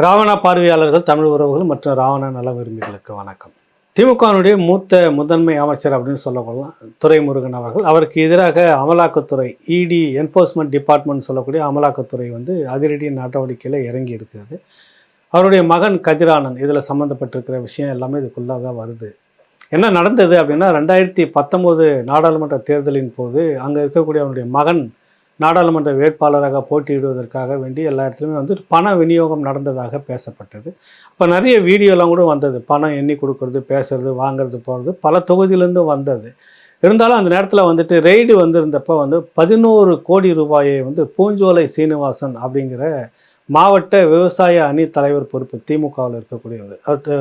ராவணா பார்வையாளர்கள், தமிழ் உறவுகள் மற்றும் ராவணா நல விரும்பிகளுக்கு வணக்கம். திமுகவினுடைய மூத்த முதன்மை அமைச்சர் அப்படின்னு சொல்லப்படலாம் துரைமுருகன் அவர்கள். அவருக்கு எதிராக அமலாக்கத்துறை இடி என்ஃபோர்ஸ்மெண்ட் டிபார்ட்மெண்ட் சொல்லக்கூடிய அமலாக்கத்துறை அதிரடி நடவடிக்கையில் இறங்கி இருக்கிறது. அவருடைய மகன் கதிரானந்த் இதில் சம்மந்தப்பட்டிருக்கிற விஷயம் எல்லாமே இதுக்குள்ளாக வருது. என்ன நடந்தது அப்படின்னா 2019 நாடாளுமன்ற தேர்தலின் போது அங்கே இருக்கக்கூடிய அவருடைய மகன் நாடாளுமன்ற வேட்பாளராக போட்டியிடுவதற்காக வேண்டி எல்லா இடத்துலையுமே பண விநியோகம் நடந்ததாக பேசப்பட்டது. அப்போ நிறைய வீடியோலாம் கூட வந்தது. பணம் எண்ணி கொடுக்கறது, பேசுறது, வாங்கிறது, போகிறது பல தொகுதியிலேருந்து வந்தது. இருந்தாலும் அந்த நேரத்தில் ரெய்டு வந்திருந்தப்போ 11 கோடி ரூபாயை பூஞ்சோலை சீனிவாசன் அப்படிங்கிற மாவட்ட விவசாய அணி தலைவர் பொறுப்பு திமுகவில் இருக்கக்கூடியவர். அது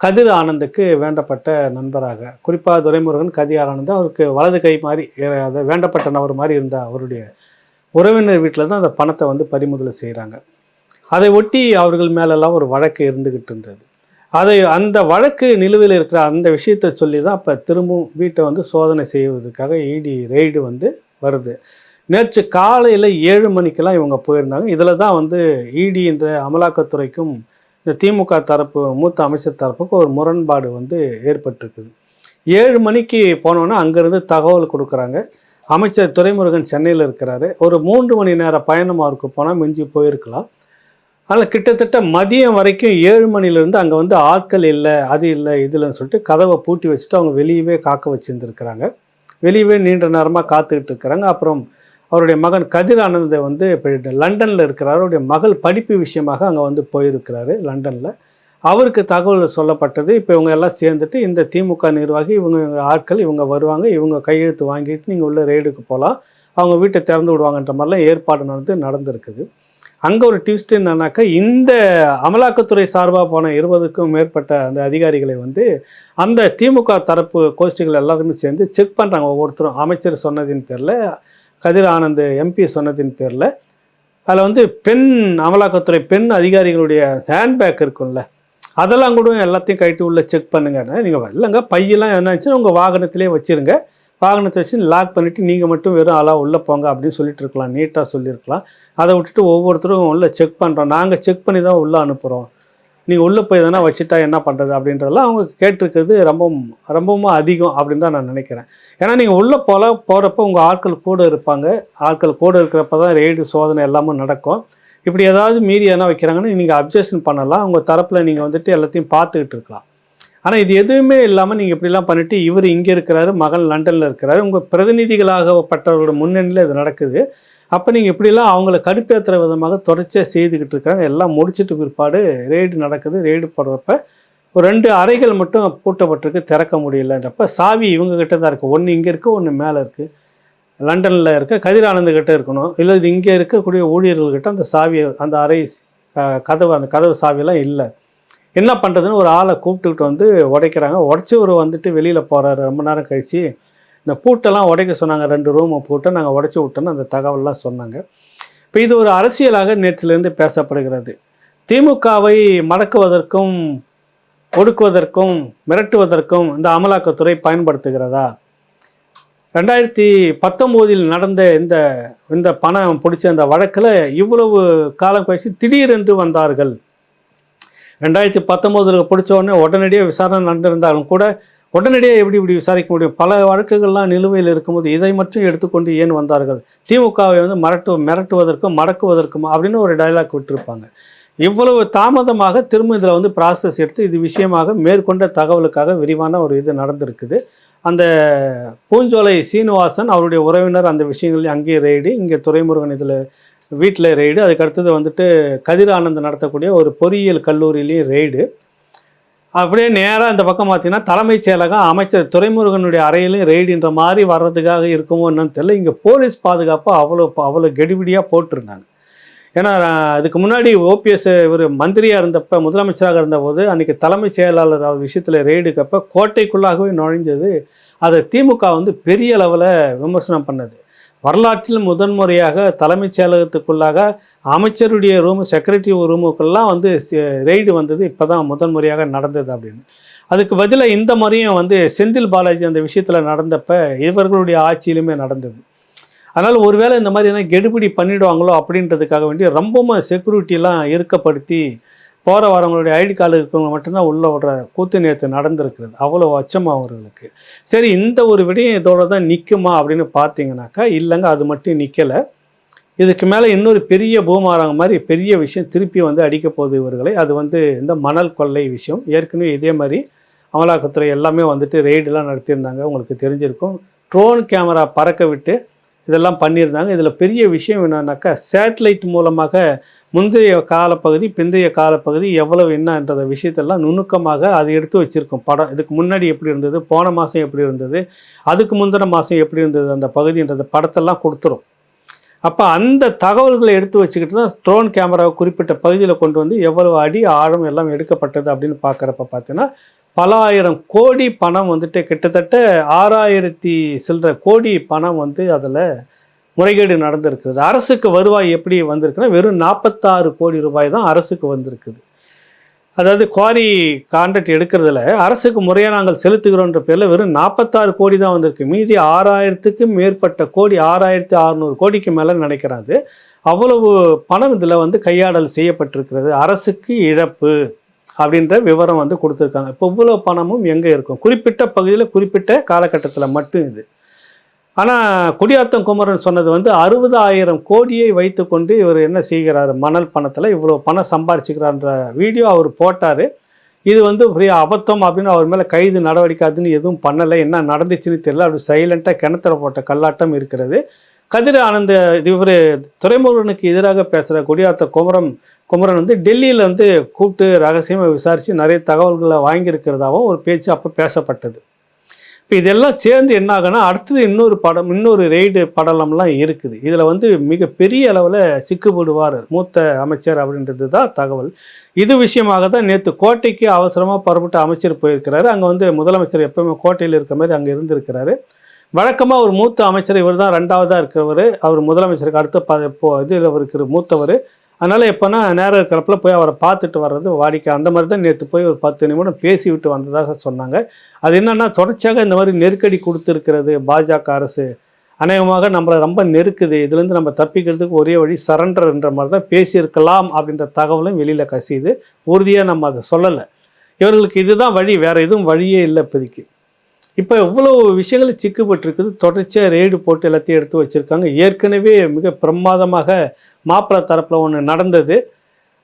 கதிர் ஆனந்துக்கு வேண்டப்பட்ட நண்பராக, குறிப்பாக துரைமுருகன் கதிர் ஆனந்த் அவருக்கு வலது கை மாதிரி, அதை வேண்டப்பட்ட நபர் மாதிரி இருந்த அவருடைய உறவினர் வீட்டில் தான் அந்த பணத்தை பறிமுதல் செய்கிறாங்க. அதை ஒட்டி அவர்கள் மேலெல்லாம் ஒரு வழக்கு இருந்துக்கிட்டு இருந்தது. அந்த வழக்கு நிலுவையில் இருக்கிற அந்த விஷயத்தை சொல்லி தான் இப்போ திரும்பவும் வீட்டை சோதனை செய்வதற்காக இடி ரெய்டு வருது. நேற்று காலையில் 7 மணிக்கெல்லாம் இவங்க போயிருந்தாங்க. இதில் தான் இடி என்ற அமலாக்கத்துறைக்கும் இந்த திமுக தரப்பு மூத்த அமைச்சர் தரப்புக்கு ஒரு முரண்பாடு ஏற்பட்டிருக்குது. 7 மணிக்கு போனோன்னா அங்கேருந்து தகவல் கொடுக்குறாங்க. அமைச்சர் துரைமுருகன் சென்னையில் இருக்கிறாரு. ஒரு 3 மணி நேர பயணம் அவருக்கு போனால் மிஞ்சி போயிருக்கலாம். அதில் கிட்டத்தட்ட மதியம் வரைக்கும் 7 மணிலேருந்து அங்கே ஆட்கள் இல்லை, அது இல்லை, இதுலன்னு சொல்லிட்டு கதவை பூட்டி வச்சுட்டு அவங்க வெளியவே காக்க வச்சுருந்துருக்கிறாங்க. வெளியவே நீண்ட நேரமாக காத்துக்கிட்டு இருக்கிறாங்க. அப்புறம் அவருடைய மகன் கதிர் ஆனந்தை இப்போ லண்டனில் இருக்கிறார். அவருடைய மகள் படிப்பு விஷயமாக அங்கே போயிருக்கிறாரு லண்டனில். அவருக்கு தகவல் சொல்லப்பட்டது. இப்போ இவங்க எல்லாம் சேர்ந்துட்டு இந்த திமுக நிர்வாகி இவங்க ஆட்கள் இவங்க வருவாங்க, இவங்க கையெழுத்து வாங்கிட்டு நீங்கள் உள்ள ரெய்டுக்கு போகலாம், அவங்க வீட்டை திறந்து விடுவாங்கன்ற மாதிரிலாம் ஏற்பாடு நடந்திருக்குது. அங்கே ஒரு ட்விஸ்ட் என்னன்னாக்கா, இந்த அமலாக்கத்துறை சார்பாக போன 20க்கும் மேற்பட்ட அந்த அதிகாரிகளை அந்த திமுக தரப்பு கோஷ்டிகள் எல்லாருமே சேர்ந்து செக் பண்ணுறாங்க. ஒவ்வொருத்தரும் அமைச்சர் சொன்னதின் பேரில், கதிர் ஆனந்த் எம்பி சொன்னதின் பேரில் அதில் பெண் அமலாக்கத்துறை பெண் அதிகாரிகளுடைய ஹேண்ட்பேக் இருக்கும்ல, அதெல்லாம் கூட எல்லாத்தையும் கைட்டு உள்ளே செக் பண்ணுங்கன்னா, நீங்கள் இல்லைங்க பையெல்லாம் என்னாச்சுன்னா உங்கள் வாகனத்திலே வச்சுருங்க, வாகனத்தை வச்சு லாக் பண்ணிவிட்டு நீங்கள் மட்டும் வெறும் ஆளாக உள்ளே போங்க அப்படின்னு சொல்லிட்டு இருக்கலாம், நீட்டாக சொல்லியிருக்கலாம். அதை விட்டுட்டு ஒவ்வொருத்தரும் உள்ளே செக் பண்ணுறோம், நாங்கள் செக் பண்ணி தான் உள்ளே அனுப்புகிறோம், நீங்கள் உள்ளே போய் எதனா வச்சுட்டா என்ன பண்ணுறது அப்படின்றதெல்லாம் அவங்க கேட்டிருக்கிறது ரொம்பவும் அதிகம் அப்படின்னு தான் நான் நினைக்கிறேன். ஏன்னா நீங்கள் உள்ளே போகிறப்ப உங்கள் ஆட்கள் கூட இருப்பாங்க, ஆட்கள் கூட இருக்கிறப்ப தான் ரெய்டு சோதனை எல்லாமே நடக்கும். இப்படி ஏதாவது மீறி எதனா வைக்கிறாங்கன்னா நீங்கள் அப்ஜெக்ஷன் பண்ணலாம், உங்கள் தரப்பில் நீங்கள் எல்லாத்தையும் பார்த்துக்கிட்டு இருக்கலாம். ஆனால் இது எதுவுமே இல்லாமல் நீங்கள் இப்படிலாம் பண்ணிவிட்டு இவர் இங்கே இருக்கிறாரு, மகன் லண்டனில் இருக்கிறாரு, உங்கள் பிரதிநிதிகளாகப்பட்டவர்களோட முன்னணியில் இது நடக்குது. அப்போ நீங்கள் இப்படிலாம் அவங்கள கடுப்பேற்றுற விதமாக தொடர்ச்சியாக செய்துக்கிட்டு இருக்கிறாங்க. எல்லாம் முடிச்சுட்டு பிற்பாடு ரெய்டு நடக்குது. ரெய்டு போடுறப்ப ஒரு 2 அறைகள் மட்டும் பூட்டப்பட்டிருக்கு, திறக்க முடியலன்றப்ப சாவி இவங்ககிட்ட தான் இருக்குது. ஒன்று இங்கே இருக்குது, ஒன்று மேலே இருக்குது, லண்டனில் இருக்க கதிர் ஆனந்துக்கிட்ட இருக்கணும், இல்லை இது இங்கே இருக்கக்கூடிய ஊழியர்கள்கிட்ட அந்த சாவி, அந்த அறை கதவு, அந்த கதவு சாவியெல்லாம் இல்லை. என்ன பண்ணுறதுன்னு ஒரு ஆளை கூப்பிட்டுக்கிட்டு உடைக்கிறாங்க. உடச்சி ஒரு வெளியில் போகிறாரு. ரொம்ப நேரம் கழித்து இந்த பூட்டெல்லாம் உடைக்க சொன்னாங்க. 2 ரூமை பூட்டை நாங்கள் உடச்சி விட்டோன்னு அந்த தகவல்லாம் சொன்னாங்க. இப்போ இது ஒரு அரசியலாக நேற்றிலிருந்து பேசப்படுகிறது. திமுகவை மடக்குவதற்கும் ஒடுக்குவதற்கும் மிரட்டுவதற்கும் இந்த அமலாக்கத்துறை பயன்படுத்துகிறதா? 2019 நடந்த இந்த பணம் பிடிச்ச அந்த வழக்கில் இவ்வளவு காலம் கழிச்சு திடீரென்று வந்தார்கள். 2019 பிடிச்ச உடனே உடனடியாக விசாரணை நடந்திருந்தாலும் கூட உடனடியாக எப்படி விசாரிக்க முடியும்? பல வழக்குகள்லாம் நிலுவையில் இருக்கும்போது இதை மட்டும் எடுத்துக்கொண்டு ஏன் வந்தார்கள்? திமுகவை மிரட்டுவதற்கும் மடக்குவதற்கும் அப்படின்னு ஒரு டைலாக் விட்டுருப்பாங்க. இவ்வளவு தாமதமாக திரும்ப இதில் ப்ராசஸ் எடுத்து இது விஷயமாக மேற்கொண்ட தகவலுக்காக விரிவான ஒரு இது நடந்திருக்குது. அந்த பூஞ்சோலை சீனிவாசன் அவருடைய உறவினர் அந்த விஷயங்கள்லையும் அங்கேயே ரெய்டு, இங்கே துரைமுருகன் இதில் வீட்டில் ரெய்டு, அதுக்கடுத்தது கதிர் ஆனந்த் நடத்தக்கூடிய ஒரு பொறியியல் கல்லூரியிலையும் ரெய்டு. அப்படியே நேராக இந்த பக்கம் பார்த்தீங்கன்னா தலைமைச் செயலகம் அமைச்சர் துரைமுருகனுடைய அறையிலையும் ரெய்டுன்ற மாதிரி வர்றதுக்காக இருக்குமோ என்னன்னு தெரியல. இங்கே போலீஸ் பாதுகாப்பு அவ்வளோ கெடிபிடியாக போட்டிருந்தாங்க. ஏன்னா அதுக்கு முன்னாடி ஓபிஎஸ் இவர் மந்திரியாக இருந்தப்போ, முதலமைச்சராக இருந்தபோது அன்றைக்கி தலைமைச் செயலாளர் விஷயத்தில் ரெய்டுக்கப்போ கோட்டைக்குள்ளாகவே நுழைஞ்சது. அதை திமுக பெரிய அளவில் விமர்சனம் பண்ணது. வரலாற்றில் முதன்முறையாக தலைமைச் செயலகத்துக்குள்ளாக அமைச்சருடைய ரூமு, செக்ரட்டரி ரூமுக்கெல்லாம் ரெய்டு வந்தது இப்போ தான் முதன்முறையாக நடந்தது அப்படின்னு. அதுக்கு பதிலாக இந்த முறையும் செந்தில் பாலாஜி அந்த விஷயத்தில் நடந்தப்போ இவர்களுடைய ஆட்சியிலுமே நடந்தது. அதனால் ஒருவேளை இந்த மாதிரி கெடுபிடி பண்ணிவிடுவாங்களோ அப்படின்றதுக்காக வேண்டி ரொம்பவும் செக்யூரிட்டிலாம் இருக்கப்படுத்தி போகிற வரவங்களுடைய ஐடி கார்டு இருக்கவங்க மட்டும்தான் உள்ள விடுற கூத்து நேற்று நடந்திருக்கிறது. அவ்வளோ அச்சம் அவர்களுக்கு. சரி, இந்த ஒரு விடயம் இதோட தான் நிற்குமா அப்படின்னு பார்த்தீங்கன்னாக்கா இல்லைங்க, அது மட்டும் நிற்கலை. இதுக்கு மேலே இன்னொரு பெரிய பூமாரங்க மாதிரி பெரிய விஷயம் திருப்பி வந்து அடிக்க போகுது இவர்களை. அது வந்து இந்த மணல் கொள்ளை விஷயம். ஏற்கனவே இதே மாதிரி அமலாக்கத்துறை எல்லாமே வந்துட்டு ரெய்டெலாம் நடத்தியிருந்தாங்க, உங்களுக்கு தெரிஞ்சிருக்கும். ட்ரோன் கேமரா பறக்க விட்டு இதெல்லாம் பண்ணியிருந்தாங்க. இதில் பெரிய விஷயம் என்னன்னாக்கா சேட்டலைட் மூலமாக முந்தைய காலப்பகுதி பிந்தைய காலப்பகுதி எவ்வளவு என்னன்ற விஷயத்தெல்லாம் நுணுக்கமாக அது எடுத்து வச்சுருக்கோம் படம். இதுக்கு முன்னாடி எப்படி இருந்தது, போன மாதம் எப்படி இருந்தது, அதுக்கு முந்தின மாதம் எப்படி இருந்தது அந்த பகுதின்றத படத்தெல்லாம் கொடுத்துரும். அப்போ அந்த தகவல்களை எடுத்து வச்சுக்கிட்டு தான் ட்ரோன் கேமராவை குறிப்பிட்ட பகுதியில் கொண்டு வந்து எவ்வளவு அடி ஆழம் எல்லாம் எடுக்கப்பட்டது அப்படின்னு பார்க்குறப்ப பார்த்தீங்கன்னா பல ஆயிரம் கோடி பணம் வந்துட்டு கிட்டத்தட்ட 6000 சில்லற கோடி பணம் வந்து அதில் முறைகேடு நடந்திருக்குது. அரசுக்கு வருவாய் எப்படி வந்திருக்குன்னா வெறும் 46 கோடி ரூபாய் தான் அரசுக்கு வந்திருக்குது. அதாவது குவாரி கான்ட்ராக்ட் எடுக்கிறதுல அரசுக்கு முறையாக நாங்கள் செலுத்துகிறோன்ற பேரில் வெறும் 46 கோடி தான் வந்திருக்கு. மீதி 6000க்கும் மேற்பட்ட கோடி, 6600 கோடிக்கு மேலே நினைக்கிறாது. அவ்வளவு பணம் இதில் வந்து கையாடல் செய்யப்பட்டிருக்கிறது. அரசுக்கு இழப்பு அப்படின்ற விவரம் வந்து கொடுத்துருக்காங்க. இப்போ இவ்வளோ பணமும் எங்கே இருக்கும்? குறிப்பிட்ட பகுதியில் குறிப்பிட்ட காலகட்டத்தில் மட்டும் இது. ஆனால் குடியாத்தம் குமரன் சொன்னது வந்து 60,000 கோடியை வைத்து கொண்டு இவர் என்ன செய்கிறார், மணல் பணத்தில் இவ்வளோ பணம் சம்பாரிச்சுக்கிறான்ற வீடியோ அவர் போட்டார். இது வந்து பெரிய அபத்தம் அப்படின்னு அவர் மேலே கைது நடவடிக்கை அதுன்னு எதுவும் பண்ணலை. என்ன நடந்துச்சுன்னு தெரியல. அப்படி சைலண்ட்டாக கிணத்துல போட்ட கல்லாட்டம் இருக்கிறது. கதிர் ஆனந்த் இவர் துரைமுருகனுக்கு எதிராக பேசுகிற குடியாத்த குமரன் வந்து டெல்லியில் வந்து கூப்பிட்டு ரகசியமாக விசாரித்து நிறைய தகவல்களை வாங்கியிருக்கிறதாகவும் ஒரு பேச்சு அப்போ பேசப்பட்டது. இப்போ இதெல்லாம் சேர்ந்து என்ன ஆகுனா அடுத்தது இன்னொரு ரெய்டு படலம்லாம் இருக்குது. இதில் வந்து மிகப்பெரிய அளவில் சிக்குப்படுவார் மூத்த அமைச்சர் அப்படின்றது தான் தகவல். இது விஷயமாக தான் நேற்று கோட்டைக்கு அவசரமாக புறப்பட்ட அமைச்சர் போயிருக்கிறாரு. அங்கே வந்து முதலமைச்சர் எப்பவுமே கோட்டையில் இருக்கிற மாதிரி அங்கே இருந்திருக்கிறாரு. வழக்கமாக ஒரு மூத்த அமைச்சர் இவர் தான் 2ஆவதாக இருக்கிறவர். அவர் முதலமைச்சருக்கு அடுத்த இதில் இருக்கிற மூத்தவர். அதனால் எப்போனா நேரம் இருக்கிறப்பல போய் அவரை பார்த்துட்டு வர்றது வாடிக்கை. அந்த மாதிரி தான் நேற்று போய் ஒரு 10 நிமிடம் பேசிவிட்டு வந்ததாக சொன்னாங்க. அது என்னென்னா தொடர்ச்சியாக இந்த மாதிரி நெருக்கடி கொடுத்துருக்கிறது பாஜக அரசு. அநேகமாக நம்மளை ரொம்ப நெருக்குது, இதுலேருந்து நம்ம தப்பிக்கிறதுக்கு ஒரே வழி சரண்டர்ன்ற மாதிரி தான் பேசியிருக்கலாம் அப்படின்ற தகவலும் வெளியில் கசியுது. உறுதியாக நம்ம அதை சொல்லலை. இவர்களுக்கு இதுதான் வழி, வேறு எதுவும் வழியே இல்லை இப்போதைக்கு. இப்போ இவ்வளோ விஷயங்கள் சிக்கப்பட்டிருக்குது. தொடர்ச்சியாக ரெய்டு போட்டு எல்லாத்தையும் எடுத்து வச்சுருக்காங்க. ஏற்கனவே மிக பிரமாதமாக மாப்பிள்ளை தரப்பில் ஒன்று நடந்தது.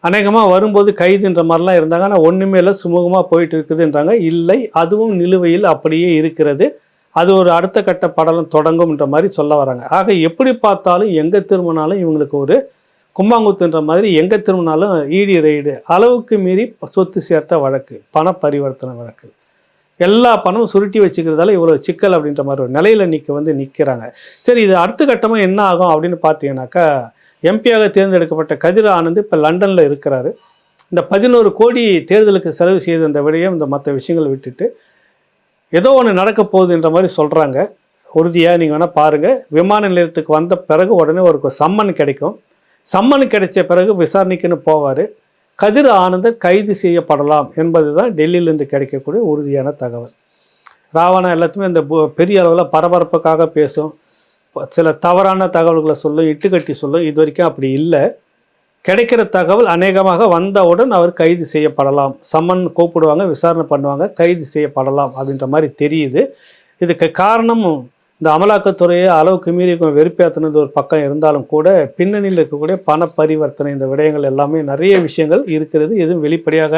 அநேகமாக வரும்போது கைதுன்ற மாதிரிலாம் இருந்தாங்க. ஆனால் ஒன்றுமே இல்லை, சுமூகமாக போயிட்டு இருக்குதுன்றாங்க. இல்லை, அதுவும் நிலுவையில் அப்படியே இருக்கிறது. அது ஒரு அடுத்த கட்ட படலம் தொடங்கும்ன்ற மாதிரி சொல்ல வராங்க. ஆக எப்படி பார்த்தாலும் எங்கே திரும்பினாலும் இவங்களுக்கு ஒரு கும்பாங்குத்துன்ற மாதிரி எங்கே திரும்பினாலும் இடி ரெய்டு, அளவுக்கு மீறி சொத்து சேர்த்த வழக்கு, பண பரிவர்த்தனை வழக்கு, எல்லா பணமும் சுருட்டி வச்சுக்கிறதால இவ்வளோ சிக்கல் அப்படின்ற மாதிரி ஒரு நிலையில் நிற்கிறாங்க. சரி, இது அடுத்த கட்டமாக என்ன ஆகும் அப்படின்னு பார்த்தீங்கன்னாக்கா எம்பியாக தேர்ந்தெடுக்கப்பட்ட கதிர் ஆனந்த் இப்போ லண்டனில் இருக்கிறாரு. இந்த 11 கோடி தேர்தலுக்கு செலவு செய்த இந்த விடயம் இந்த மற்ற விஷயங்களை விட்டுட்டு ஏதோ ஒன்று நடக்க போகுதுன்ற மாதிரி சொல்கிறாங்க. உறுதியாக நீங்கள் வேணால் பாருங்கள். விமான நிலையத்துக்கு வந்த பிறகு உடனே ஒரு சம்மன் கிடைக்கும். சம்மன் கிடைச்ச பிறகு விசாரணைக்குன்னு போவார். கதிர் ஆனந்தர் கைது செய்யப்படலாம் என்பது தான் டெல்லியிலேருந்து கிடைக்கக்கூடிய உறுதியான தகவல். ராவணா எல்லாத்துமே இந்த பெரிய அளவில் பரபரப்புக்காக பேசும், சில தவறான தகவல்களை சொல்லும், இட்டுக்கட்டி சொல்லும். இது வரைக்கும் அப்படி இல்லை. கிடைக்கிற தகவல் அநேகமாக வந்தவுடன் அவர் கைது செய்யப்படலாம், சம்மன் கூப்பிடுவாங்க, விசாரணை பண்ணுவாங்க, கைது செய்யப்படலாம் அப்படின்ற மாதிரி தெரியுது. இதுக்கு காரணம் இந்த அமலாக்கத்துறையை அளவுக்கு மீறி வெறுப்பேற்றினது ஒரு பக்கம் இருந்தாலும் கூட பின்னணியில் இருக்கக்கூடிய பண பரிவர்த்தனை இந்த விடயங்கள் எல்லாமே நிறைய விஷயங்கள் இருக்கிறது. எதுவும் வெளிப்படையாக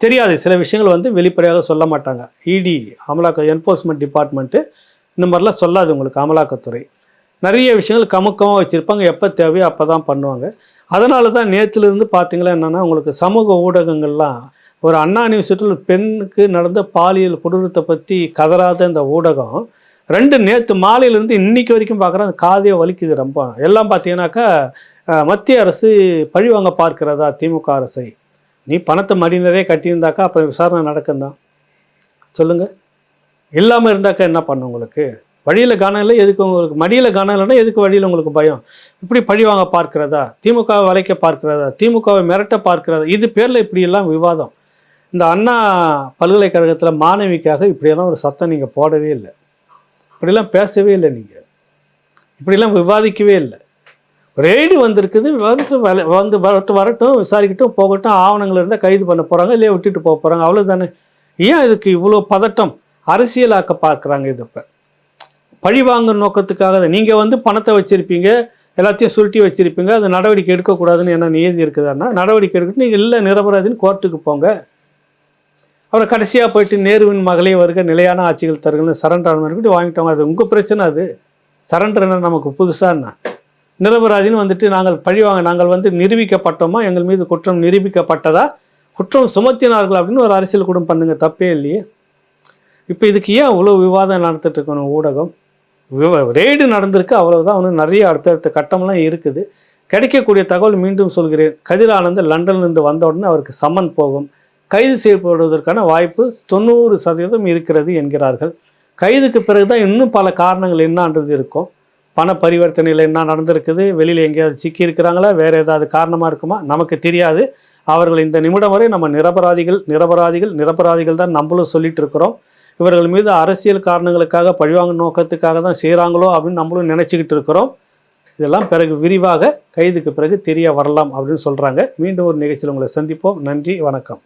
தெரியாது. சில விஷயங்கள் வந்து வெளிப்படையாக சொல்ல மாட்டாங்க. இடி என்ஃபோர்ஸ்மெண்ட் டிபார்ட்மெண்ட்டு இந்த மாதிரிலாம் சொல்லாது உங்களுக்கு. அமலாக்கத்துறை நிறைய விஷயங்கள் கமுக்கமாக வச்சுருப்பாங்க. எப்போ தேவையோ அப்போ தான் பண்ணுவாங்க. அதனால தான் நேற்றுலேருந்து பார்த்தீங்களா என்னென்னா உங்களுக்கு சமூக ஊடகங்கள்லாம் ஒரு அண்ணா யூனிவர்சிட்டியில் பெண்ணுக்கு நடந்த பாலியல் கொடூரத்தை பற்றி கதறாத இந்த ஊடகம் நேற்று மாலையிலேருந்து இன்றைக்கி வரைக்கும் பார்க்குறேன். அந்த காதையை வலிக்குது ரொம்ப. எல்லாம் பார்த்தீங்கன்னாக்கா மத்திய அரசு பழிவாங்க பார்க்கிறதா திமுக அரசை. நீ பணத்தை மடி நிறைய கட்டியிருந்தாக்கா அப்புறம் விசாரணை நடக்கும்தான் சொல்லுங்கள். இல்லாமல் இருந்தாக்கா என்ன பண்ணும் உங்களுக்கு? வழியில் கனம் இல்லை, எதுக்கு உங்களுக்கு மடியில் கனம் இல்லைன்னா எதுக்கு வழியில் உங்களுக்கு பயம்? இப்படி பழிவாங்க பார்க்கிறதா, திமுகவை வளைக்க பார்க்கிறதா, திமுகவை மிரட்ட பார்க்கிறதா, இது பேரில் இப்படியெல்லாம் விவாதம். இந்த அண்ணா பல்கலைக்கழகத்தில் மாணவிக்காக இப்படியெல்லாம் ஒரு சத்தம் நீங்கள் போடவே இல்லை, இப்படிலாம் பேசவே இல்லை, நீங்கள் இப்படிலாம் விவாதிக்கவே இல்லை. ரெய்டு வந்திருக்குது, வரட்டும், விசாரிக்கட்டும், போகட்டும், ஆவணங்கள் இருந்தால் கைது பண்ண போகிறாங்க, இல்லையா விட்டுட்டு போக போகிறாங்க, அவ்வளோதானே. ஏன் இதுக்கு இவ்வளோ பதட்டம்? அரசியலாக்க பார்க்குறாங்க. இது இப்போ பழி வாங்குற நோக்கத்துக்காக தான். நீங்கள் பணத்தை வச்சுருப்பீங்க, எல்லாத்தையும் சுருட்டி வச்சுருப்பீங்க, அது நடவடிக்கை எடுக்கக்கூடாதுன்னு என்ன நியதி இருக்குதுன்னா நடவடிக்கை எடுக்கணும். நீங்கள் இல்லை நிரபராதின்னு கோர்ட்டுக்கு போங்க. அப்புறம் கடைசியாக போயிட்டு நேருவின் மகளே வருக நிலையான ஆட்சிகள் தருகன்னு சரண்டர் ஆனவர்கிட்ட வாங்கிட்டோங்க. அது உங்கள் பிரச்சனை. அது சரண்டர் என்ன நமக்கு புதுசாக? நிரபராதின்னு நாங்கள் நிரூபிக்கப்பட்டோமா, எங்கள் மீது குற்றம் நிரூபிக்கப்பட்டதா, குற்றம் சுமத்தினார்கள் அப்படின்னு ஒரு அரசியல் குடும்பம் பண்ணுங்க, தப்பே இல்லையே. இப்போ இதுக்கு ஏன் அவ்வளோ விவாதம் நடத்திட்டு இருக்கணும் ஊடகம்? ரெய்டு நடந்திருக்கு, அவ்வளோதான். நிறைய அடுத்தடுத்த கட்டம்லாம் இருக்குது. கிடைக்கக்கூடிய தகவல் மீண்டும் சொல்கிறேன். கதிர் ஆனந்த் லண்டன்லேருந்து வந்த உடனே அவருக்கு சம்மன் போகும். கைது செய்யப்படுவதற்கான வாய்ப்பு 90% இருக்கிறது என்கிறார்கள். கைதுக்கு பிறகு தான் இன்னும் பல காரணங்கள் என்னான்றது இருக்கும். பண பரிவர்த்தனையில் என்ன நடந்திருக்குது, வெளியில் எங்கேயாவது சிக்கி இருக்கிறாங்களா, வேறு ஏதாவது காரணமாக இருக்குமா, நமக்கு தெரியாது. அவர்கள் இந்த நிமிடம் வரை நம்ம நிரபராதிகள் தான் நம்மளும் சொல்லிட்டு இருக்கிறோம். இவர்கள் மீது அரசியல் காரணங்களுக்காக பழிவாங்க நோக்கத்துக்காக தான் செய்கிறாங்களோ அப்படின்னு நம்மளும் நினச்சிக்கிட்டு இருக்கிறோம். இதெல்லாம் பிறகு விரிவாக கைதுக்கு பிறகு தெரிய வரலாம் அப்படின்னு சொல்கிறாங்க. மீண்டும் ஒரு நிகழ்ச்சியில் உங்களை சந்திப்போம். நன்றி, வணக்கம்.